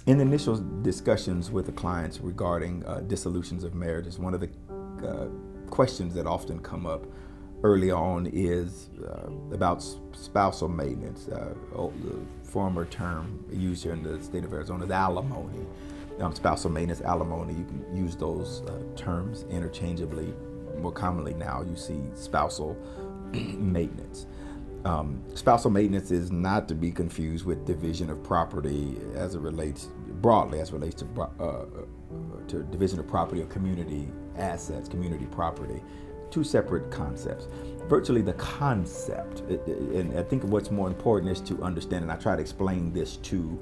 In the initial discussions with the clients regarding dissolutions of marriages, one of the questions that often come up early on is about spousal maintenance. The former term used here in the state of Arizona is alimony. Spousal maintenance, alimony, you can use those terms interchangeably. More commonly now, you see spousal maintenance. Spousal maintenance is not to be confused with division of property as it relates broadly, as it relates to division of property or community assets, community property. Two separate concepts. Virtually the concept, and I think what's more important is to understand, and I try to explain this to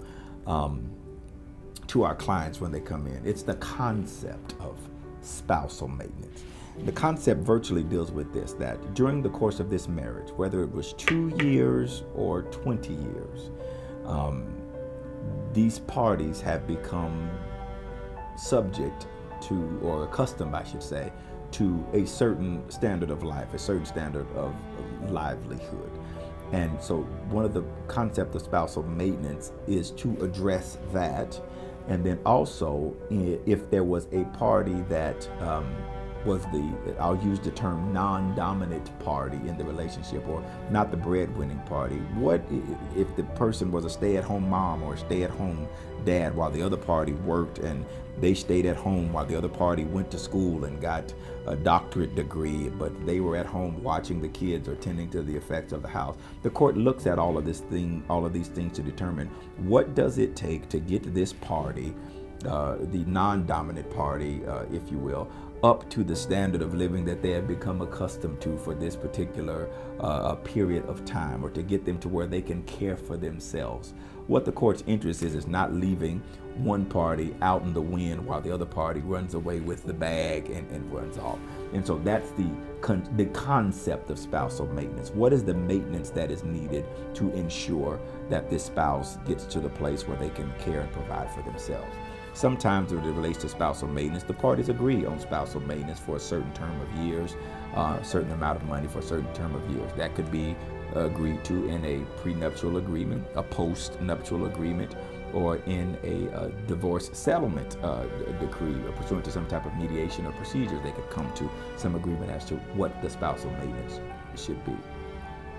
our clients when they come in. It's the concept of spousal maintenance. The concept virtually deals with this, that during the course of this marriage, whether it was 2 years or 20 years, these parties have become subject to, or accustomed, I should say, to a certain standard of life, a certain standard of livelihood. And so one of the concepts of spousal maintenance is to address that. And then also, if there was a party that was I'll use the term non-dominant party in the relationship, or not the breadwinning party. What if the person was a stay-at-home mom or a stay-at-home dad while the other party worked, and they stayed at home while the other party went to school and got a doctorate degree, but they were at home watching the kids or tending to the effects of the house? The court looks at all of these things to determine what does it take to get this party, the non-dominant party, if you will, up to the standard of living that they have become accustomed to for this particular period of time, or to get them to where they can care for themselves. What the court's interest is not leaving one party out in the wind while the other party runs away with the bag and runs off. And so that's the concept of spousal maintenance. What is the maintenance that is needed to ensure that this spouse gets to the place where they can care and provide for themselves? Sometimes when it relates to spousal maintenance, the parties agree on spousal maintenance for a certain term of years, a certain amount of money for a certain term of years. That could be agreed to in a prenuptial agreement, a post-nuptial agreement, or in a divorce settlement decree, or pursuant to some type of mediation or procedures. They could come to some agreement as to what the spousal maintenance should be.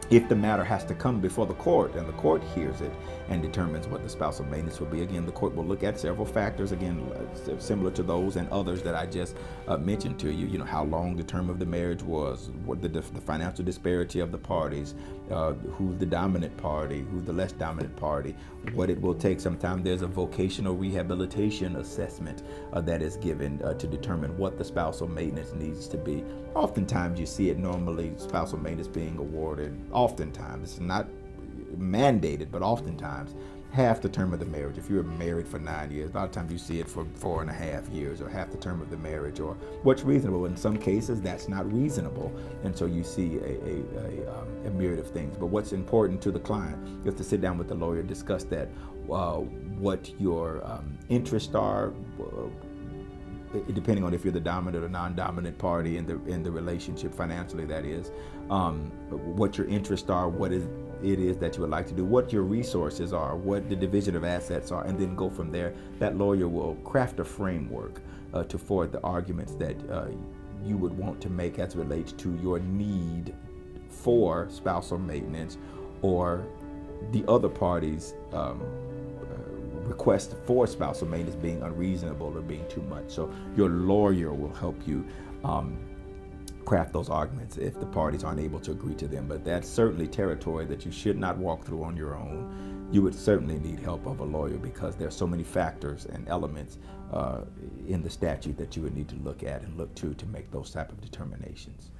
If the matter has to come before the court and the court hears it and determines what the spousal maintenance will be, again, the court will look at several factors, again, similar to those and others that I just mentioned to you. You know, how long the term of the marriage was, what the financial disparity of the parties, who's the dominant party, who's the less dominant party, what it will take. Sometimes there's a vocational rehabilitation assessment that is given to determine what the spousal maintenance needs to be. Oftentimes you see it normally, spousal maintenance being awarded, oftentimes, it's not mandated, but oftentimes, half the term of the marriage. If you're married for 9 years, a lot of times you see it for 4.5 years, or half the term of the marriage, or what's reasonable. In some cases, that's not reasonable, and so you see a myriad of things. But what's important to the client is to sit down with the lawyer, discuss that, what your interests are, depending on if you're the dominant or non-dominant party in the relationship, financially, that is, what your interests are, what it is that you would like to do, what your resources are, what the division of assets are, and then go from there. That lawyer will craft a framework to forward the arguments that you would want to make as it relates to your need for spousal maintenance, or the other party's request for spousal maintenance being unreasonable or being too much. So your lawyer will help you craft those arguments if the parties aren't able to agree to them. But that's certainly territory that you should not walk through on your own. You would certainly need help of a lawyer, because there's so many factors and elements in the statute that you would need to look at and look to make those type of determinations.